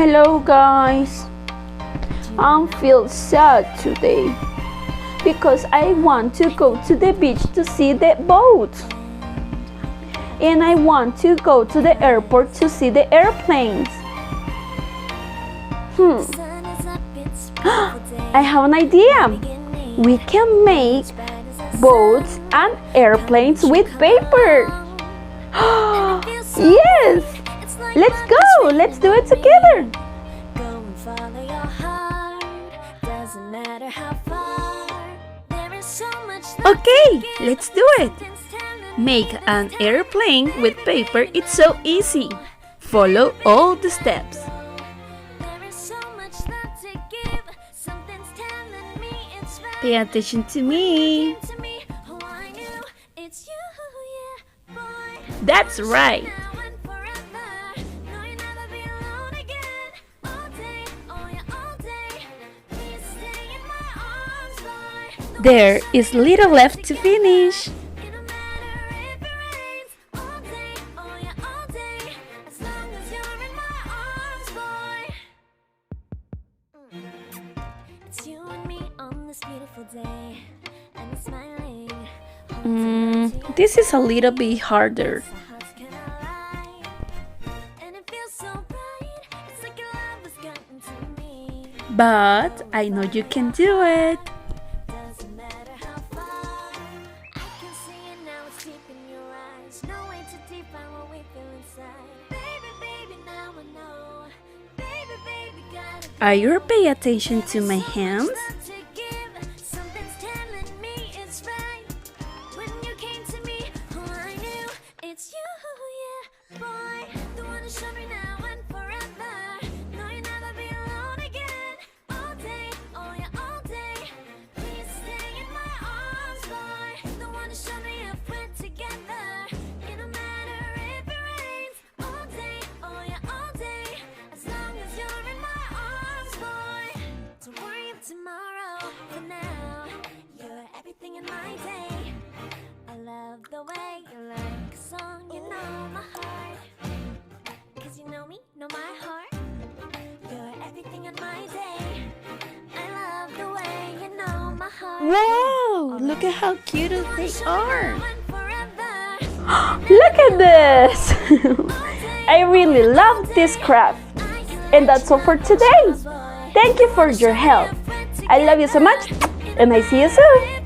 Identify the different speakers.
Speaker 1: Hello guys, I feel sad today because I want to go to the beach to see the boat and I want to go to the airport to see the airplanes. I have an idea. We can make boats and airplanes with paper. Yes! Let's go! Let's do it together! Okay, let's do it! Make an airplane with paper, it's so easy. Follow all the steps. Pay attention to me. That's right. There is little left to finish. This is a little bit harder. But I know you can do it. Are you paying attention to my hands?
Speaker 2: The way you like a song, you know my heart. 'Cause you know me, know my heart. You're everything in my day. I love the way you know my heart.
Speaker 1: Wow, look at how cute they are. Look at this. I really love this craft. And that's all for today. Thank you for your help. I love you so much and I see you soon.